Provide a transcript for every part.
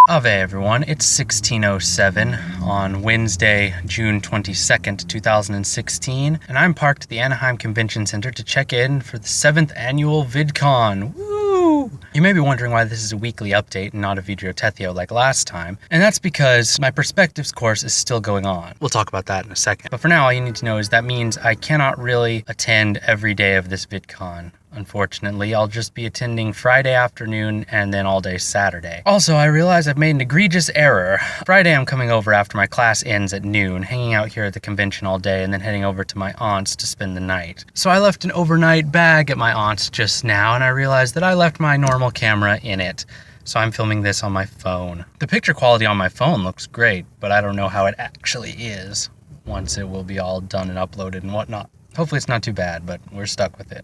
Ave everyone, it's 16:07 on Wednesday, June 22nd, 2016, and I'm parked at the Anaheim Convention Center to check in for the 7th annual VidCon. Woo! You may be wondering why this is a weekly update and not a Vidrio Tethio like last time, and that's because my Perspectives course is still going on. We'll talk about that in a second. But for now, all you need to know is that means I cannot really attend every day of this VidCon. Unfortunately, I'll just be attending Friday afternoon and then all day Saturday. Also, I realize I've made an egregious error. Friday I'm coming over after my class ends at noon, hanging out here at the convention all day and then heading over to my aunt's to spend the night. So I left an overnight bag at my aunt's just now and I realized that I left my normal camera in it. So I'm filming this on my phone. The picture quality on my phone looks great, but I don't know how it actually is once it will be all done and uploaded and whatnot. Hopefully it's not too bad, but we're stuck with it.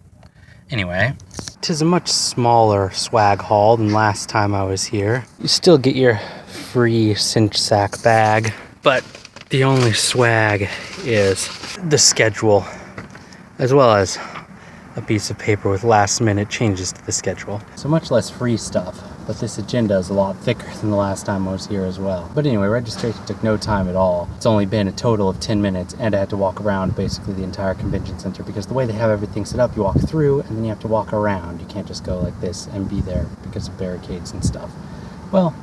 Anyway, 'tis a much smaller swag haul than last time I was here. You still get your free cinch sack bag, but the only swag is the schedule, as well as a piece of paper with last minute changes to the schedule. So much less free stuff, but this agenda is a lot thicker than the last time I was here as well. But anyway, registration took no time at all. It's only been a total of 10 minutes and I had to walk around basically the entire convention center because the way they have everything set up, you walk through and then you have to walk around. You can't just go like this and be there because of barricades and stuff. Well,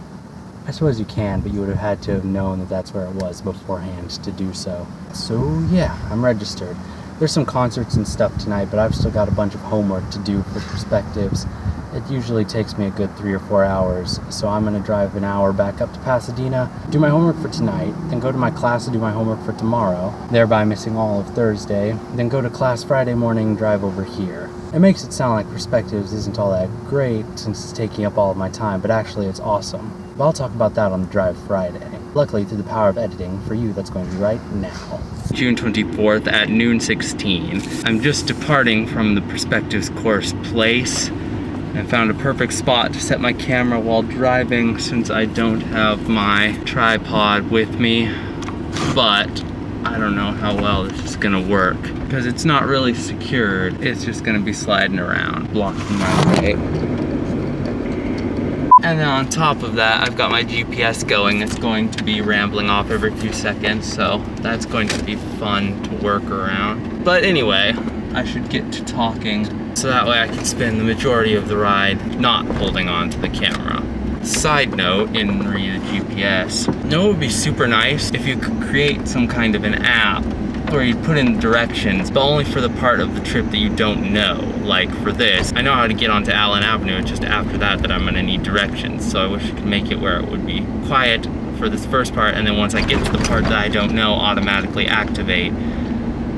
I suppose you can, but you would have had to have known that that's where it was beforehand to do so. So yeah, I'm registered. There's some concerts and stuff tonight, but I've still got a bunch of homework to do for Perspectives. It usually takes me a good 3 or 4 hours, so I'm gonna drive an hour back up to Pasadena, do my homework for tonight, then go to my class to do my homework for tomorrow, thereby missing all of Thursday, then go to class Friday morning and drive over here. It makes it sound like Perspectives isn't all that great since it's taking up all of my time, but actually it's awesome. But I'll talk about that on the drive Friday. Luckily, through the power of editing, for you, that's going to be right now. June 24th at noon 16. I'm just departing from the Perspectives course place and found a perfect spot to set my camera while driving since I don't have my tripod with me. But I don't know how well this is gonna work because it's not really secured. It's just gonna be sliding around, blocking my way. And then on top of that, I've got my GPS going. It's going to be rambling off every few seconds, so that's going to be fun to work around. But anyway, I should get to talking so that way I can spend the majority of the ride not holding on to the camera. Side note, in re the GPS, you know, it would be super nice if you could create some kind of an app where you put in directions, but only for the part of the trip that you don't know. Like for this, I know how to get onto Allen Avenue, it's just after that I'm gonna need directions. So I wish you could make it where it would be quiet for this first part, and then once I get to the part that I don't know, automatically activate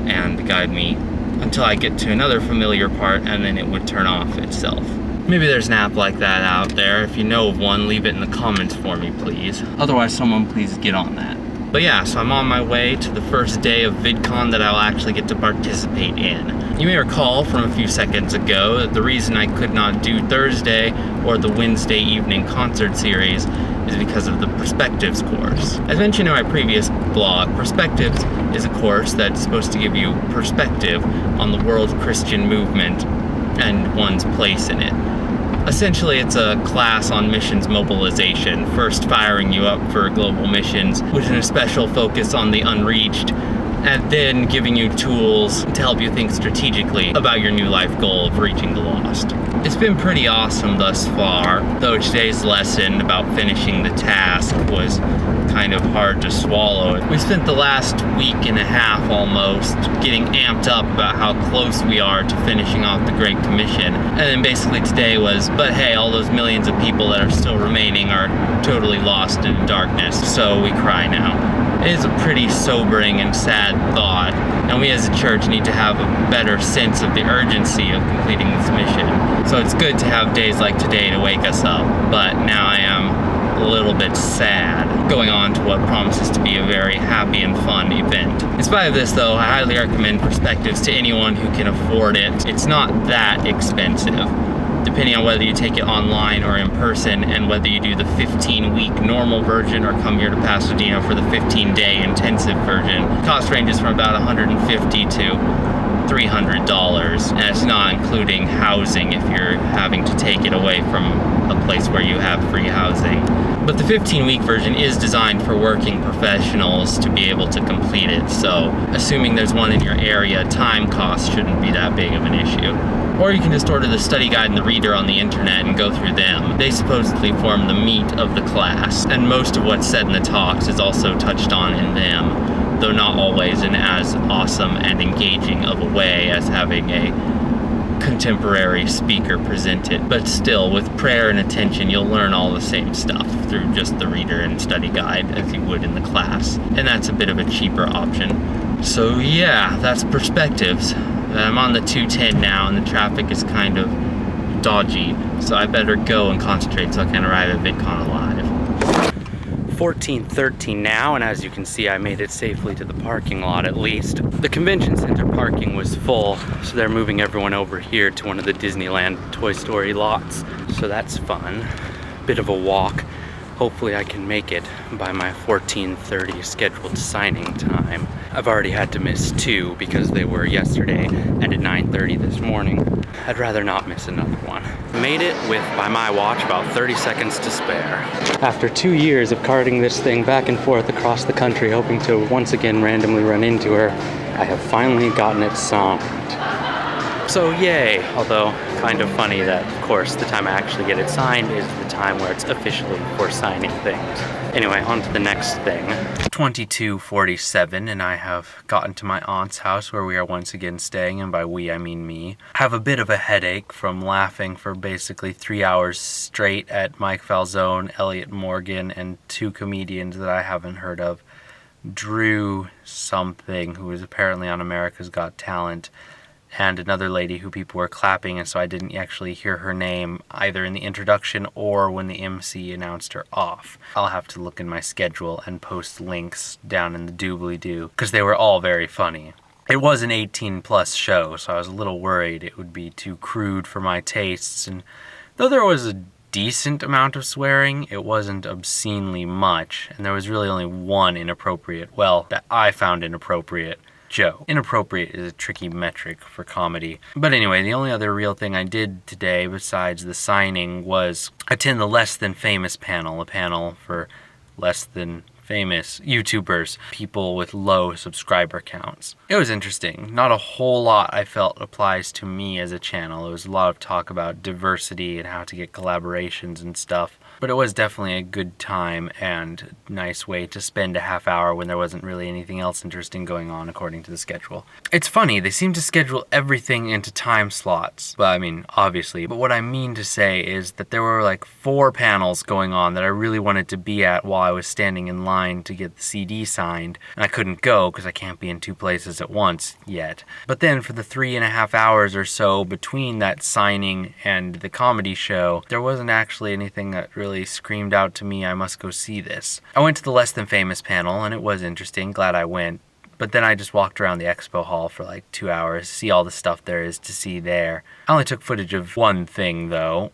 and guide me until I get to another familiar part, and then it would turn off itself. Maybe there's an app like that out there. If you know of one, leave it in the comments for me, please. Otherwise, someone please get on that. But yeah, so I'm on my way to the first day of VidCon that I'll actually get to participate in. You may recall from a few seconds ago that the reason I could not do Thursday or the Wednesday evening concert series is because of the Perspectives course. As mentioned in my previous blog, Perspectives is a course that's supposed to give you perspective on the world Christian movement and one's place in it. Essentially, it's a class on missions mobilization, first firing you up for global missions with a special focus on the unreached, and then giving you tools to help you think strategically about your new life goal of reaching the lost. It's been pretty awesome thus far, though today's lesson about finishing the task was kind of hard to swallow. We spent the last week and a half almost getting amped up about how close we are to finishing off the Great Commission, and then basically today was, but hey, all those millions of people that are still remaining are totally lost in darkness, so we cry now. It is a pretty sobering and sad thought, and we as a church need to have a better sense of the urgency of completing this mission. So it's good to have days like today to wake us up, but now I am a little bit sad, going on to what promises to be a very happy and fun event. In spite of this though, I highly recommend Perspectives to anyone who can afford it. It's not that expensive, depending on whether you take it online or in person, and whether you do the 15-week normal version or come here to Pasadena for the 15-day intensive version. Cost ranges from about $150 to $300, and it's not including housing if you're having to take it away from a place where you have free housing. But the 15-week version is designed for working professionals to be able to complete it, so assuming there's one in your area, time cost shouldn't be that big of an issue. Or you can just order the study guide and the reader on the internet and go through them. They supposedly form the meat of the class, and most of what's said in the talks is also touched on in them, though not always in as awesome and engaging of a way as having a contemporary speaker present it. But still, with prayer and attention, you'll learn all the same stuff through just the reader and study guide as you would in the class, and that's a bit of a cheaper option. So yeah, that's Perspectives. I'm on the 210 now, and the traffic is kind of dodgy, so I better go and concentrate so I can arrive at VidCon alive. 14:13 now, and as you can see, I made it safely to the parking lot at least. The convention center parking was full, so they're moving everyone over here to one of the Disneyland Toy Story lots, so that's fun. Bit of a walk. Hopefully I can make it by my 14:30 scheduled signing time. I've already had to miss 2 because they were yesterday and at 9:30 this morning. I'd rather not miss another one. Made it with, by my watch, about 30 seconds to spare. After 2 years of carting this thing back and forth across the country, hoping to once again randomly run into her, I have finally gotten it signed. So yay, although kind of funny that, of course, the time I actually get it signed is the time where it's officially for signing things. Anyway, on to the next thing. 22:47, and I have gotten to my aunt's house where we are once again staying, and by we I mean me. I have a bit of a headache from laughing for basically 3 hours straight at Mike Falzone, Elliot Morgan, and 2 comedians that I haven't heard of. Drew something, who is apparently on America's Got Talent, and another lady who people were clapping, and so I didn't actually hear her name either in the introduction or when the MC announced her off. I'll have to look in my schedule and post links down in the doobly-doo, because they were all very funny. It was an 18-plus show, so I was a little worried it would be too crude for my tastes, and though there was a decent amount of swearing, it wasn't obscenely much, and there was really only one inappropriate, well, that I found inappropriate, joke. Inappropriate is a tricky metric for comedy. But anyway, the only other real thing I did today besides the signing was attend the Less Than Famous panel, a panel for less than famous YouTubers, people with low subscriber counts. It was interesting. Not a whole lot I felt applies to me as a channel. There was a lot of talk about diversity and how to get collaborations and stuff. But it was definitely a good time and nice way to spend a half hour when there wasn't really anything else interesting going on according to the schedule. It's funny, they seem to schedule everything into time slots. Well, I mean, obviously. But what I mean to say is that there were like 4 panels going on that I really wanted to be at while I was standing in line to get the CD signed. And I couldn't go because I can't be in 2 places at once yet. But then for the 3.5 hours or so between that signing and the comedy show, there wasn't actually anything that really screamed out to me, I must go see this. I went to the Less Than Famous panel, and it was interesting, glad I went. But then I just walked around the expo hall for like 2 hours, see all the stuff there is to see there. I only took footage of one thing, though.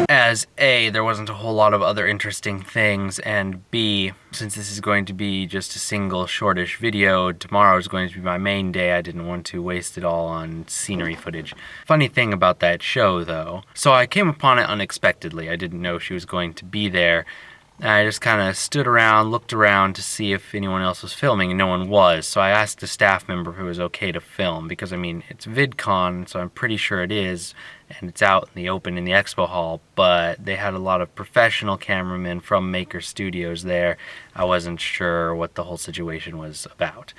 As A, there wasn't a whole lot of other interesting things, and B, since this is going to be just a single shortish video, tomorrow is going to be my main day, I didn't want to waste it all on scenery footage. Funny thing about that show, though, so I came upon it unexpectedly. I didn't know she was going to be there. I just kind of stood around, looked around to see if anyone else was filming, and no one was. So I asked a staff member if it was okay to film, because, I mean, it's VidCon, so I'm pretty sure it is, and it's out in the open in the expo hall, but they had a lot of professional cameramen from Maker Studios there. I wasn't sure what the whole situation was about.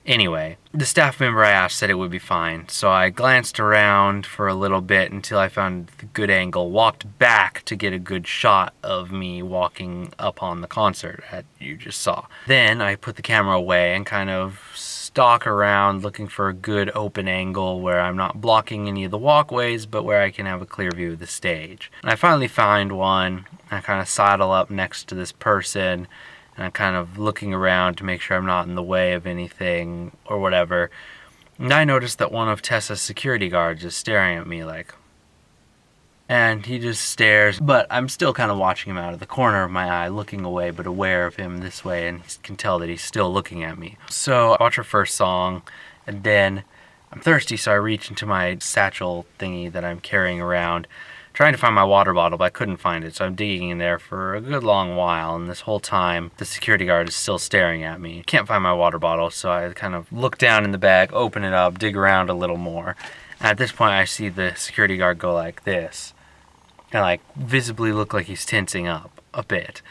Anyway, the staff member I asked said it would be fine, so I glanced around for a little bit until I found the good angle, walked back to get a good shot of me walking up on the concert that you just saw. Then I put the camera away and kind of stalk around looking for a good open angle where I'm not blocking any of the walkways, but where I can have a clear view of the stage. And I finally find one. I kind of sidle up next to this person, and I'm kind of looking around to make sure I'm not in the way of anything or whatever. And I noticed that one of Tessa's security guards is staring at me like, And he just stares, but I'm still kind of watching him out of the corner of my eye, looking away but aware of him this way, and he can tell that he's still looking at me. So I watch our first song, and then I'm thirsty, so I reach into my satchel thingy that I'm carrying around, trying to find my water bottle, but I couldn't find it, so I'm digging in there for a good long while, and this whole time the security guard is still staring at me. Can't find my water bottle, so I kind of look down in the bag, open it up, dig around a little more. And at this point I see the security guard go like this, and like visibly look like he's tensing up a bit.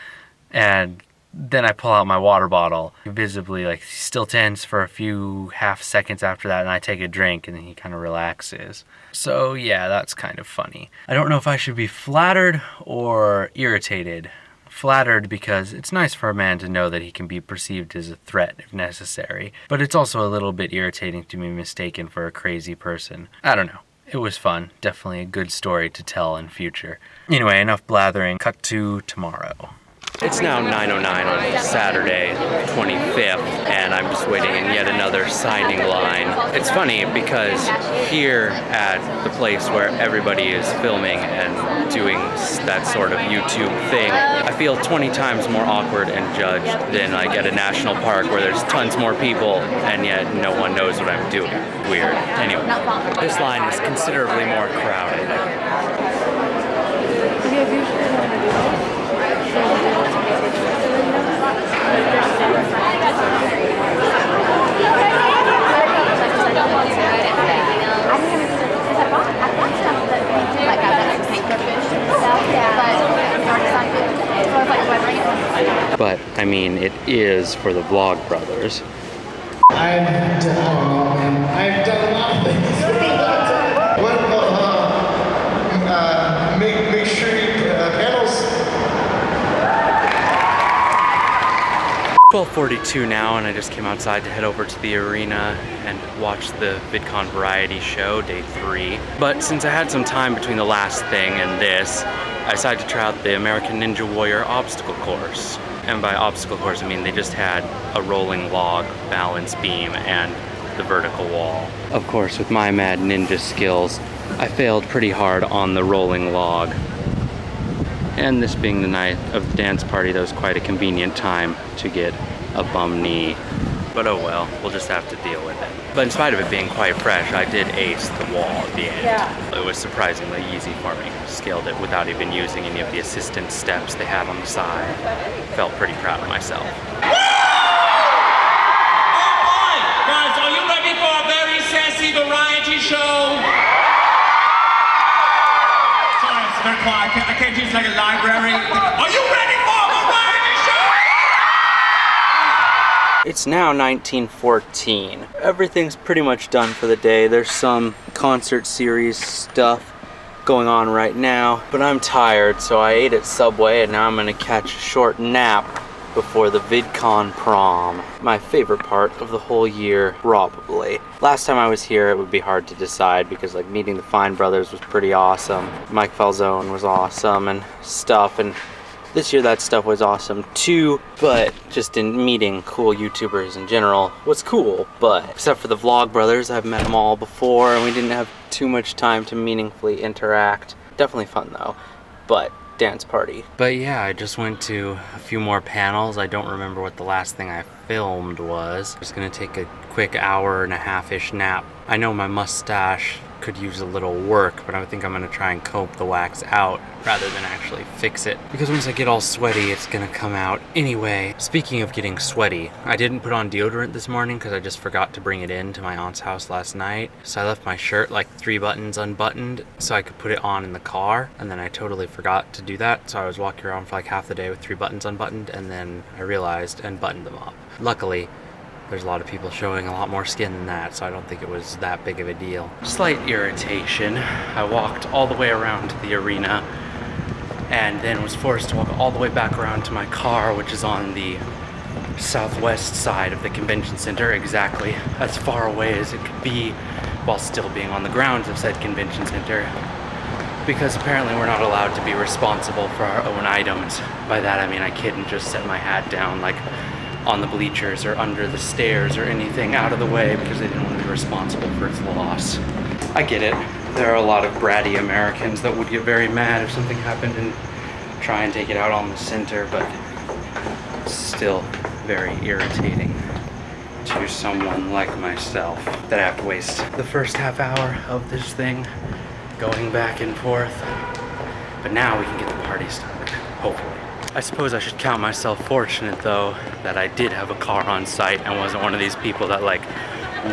And then I pull out my water bottle, visibly like he's still tense for a few half seconds after that, and I take a drink and then he kind of relaxes. So yeah, that's kind of funny. I don't know if I should be flattered or irritated. Flattered because it's nice for a man to know that he can be perceived as a threat if necessary, but it's also a little bit irritating to be mistaken for a crazy person. I don't know. It was fun. Definitely a good story to tell in future. Anyway, enough blathering. Cut to tomorrow. It's now 9:09 on Saturday, 25th, and I'm just waiting in yet another signing line. It's funny because here at the place where everybody is filming and doing that sort of YouTube thing, I feel 20 times more awkward and judged than like at a national park where there's tons more people and yet no one knows what I'm doing. Weird. Anyway, this line is considerably more crowded. But, I mean, it is for the Vlog Brothers. I've done a lot of things. Make sure you panels. 12:42 now, and I just came outside to head over to the arena and watch the VidCon variety show, day 3. But since I had some time between the last thing and this, I decided to try out the American Ninja Warrior obstacle course. And by obstacle course, I mean they just had a rolling log, balance beam, and the vertical wall. Of course, with my mad ninja skills, I failed pretty hard on the rolling log. And this being the night of the dance party, that was quite a convenient time to get a bum knee. But oh well, we'll just have to deal with it. But in spite of it being quite fresh, I did ace the wall at the end. Yeah. It was surprisingly easy for me. Scaled it without even using any of the assistance steps they have on the side. Felt pretty proud of myself. Oh boy! Guys, are you ready for a very sassy variety show? Sorry, it's very quiet. I can't use like a library. Are you ready for a variety show? It's now 1914. Everything's pretty much done for the day. There's some concert series stuff going on right now, but I'm tired, so I ate at Subway and now I'm gonna catch a short nap before the VidCon prom. My favorite part of the whole year, probably. Last time I was here, it would be hard to decide because like meeting the Fine Brothers was pretty awesome. Mike Falzone was awesome and stuff, and this year that stuff was awesome too, but just in meeting cool YouTubers in general was cool. But except for the Vlog Brothers, I've met them all before and we didn't have too much time to meaningfully interact. Definitely fun though, but dance party. But yeah, I just went to a few more panels. I don't remember what the last thing I filmed was. I'm just gonna take a quick hour and a half-ish nap. I know my mustache could use a little work, but I think I'm gonna try and comb the wax out rather than actually fix it, because once I get all sweaty it's gonna come out anyway. Speaking of getting sweaty, I didn't put on deodorant this morning because I just forgot to bring it in to my aunt's house last night, so I left my shirt like 3 buttons unbuttoned so I could put it on in the car, and then I totally forgot to do that, so I was walking around for like half the day with 3 buttons unbuttoned, and then I realized and buttoned them up. Luckily there's a lot of people showing a lot more skin than that, so I don't think it was that big of a deal. Slight irritation. I walked all the way around to the arena and then was forced to walk all the way back around to my car, which is on the southwest side of the convention center, exactly as far away as it could be while still being on the grounds of said convention center, because apparently we're not allowed to be responsible for our own items. By that I mean I couldn't just set my hat down like on the bleachers or under the stairs or anything out of the way because they didn't want to be responsible for its loss. I get it. There are a lot of bratty Americans that would get very mad if something happened and try and take it out on the center, but it's still very irritating to someone like myself that I have to waste the first half hour of this thing going back and forth. But now we can get the party started, hopefully. I suppose I should count myself fortunate though that I did have a car on site and wasn't one of these people that like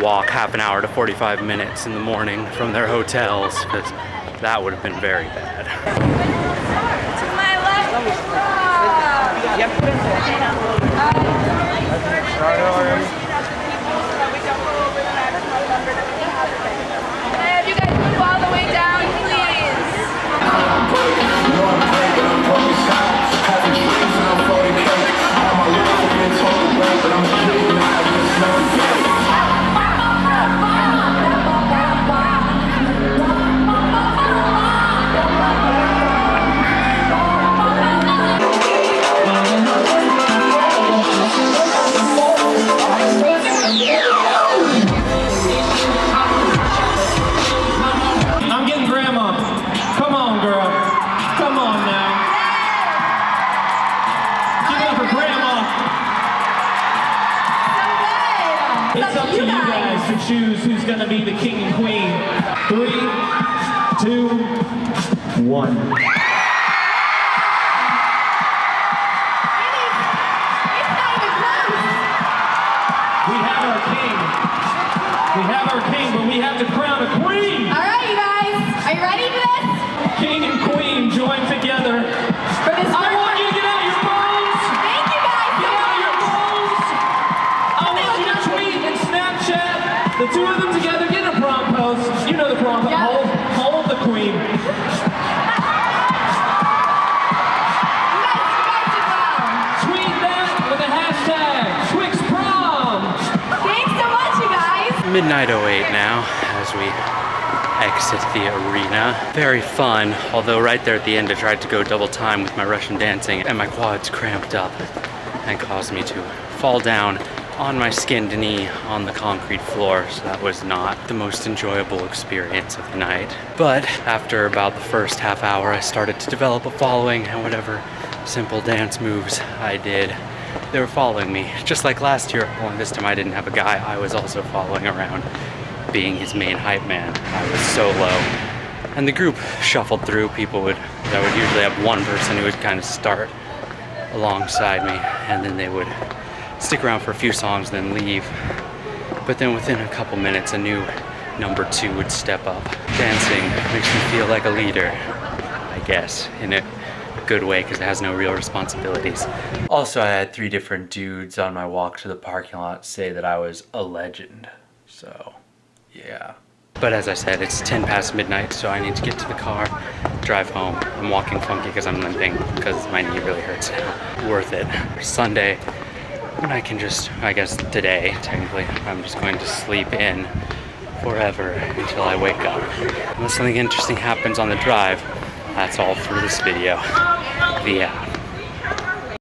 walk half an hour to 45 minutes in the morning from their hotels, because that would have been very bad. To my left. And you guys move all the way down, please. I'm getting grandma. Come on, girl. Come on now. Give it up for grandma. It's up to you guys to choose who's going to be the king and queen. 3, 2, 1. We have our king, but we have to crown a queen! All right, you guys. Are you ready for this? King and queen join together. For this I want you to get out your phones! Thank you guys. Get out your phones! I want you to tweet and Snapchat the two of them together. Get a prom post. You know the prom post. Yep. Hold the queen. You guys did well. Tweet that with a hashtag #TwixProm. Thanks so much, you guys. Midnight 08 now as we exit the arena. Very fun, although right there at the end I tried to go double time with my Russian dancing and my quads cramped up and caused me to fall down on my skinned knee on the concrete floor, so that was not the most enjoyable experience of the night. But after about the first half hour I started to develop a following, and whatever simple dance moves I did, they were following me, just like last year, only this time I didn't have a guy I was also following around, being his main hype man. I was solo. And the group shuffled through. I would usually have one person who would kind of start alongside me, and then they would stick around for a few songs, then leave. But then within a couple minutes, a new number 2 would step up. Dancing makes me feel like a leader, I guess, in a good way, because it has no real responsibilities. Also, I had 3 different dudes on my walk to the parking lot say that I was a legend. So, yeah. But as I said, it's 10 past midnight, so I need to get to the car, drive home. I'm walking funky because I'm limping, because my knee really hurts now. Worth it. Sunday, when I can just, I guess today, technically, I'm just going to sleep in forever until I wake up. Unless something interesting happens on the drive, that's all for this video. The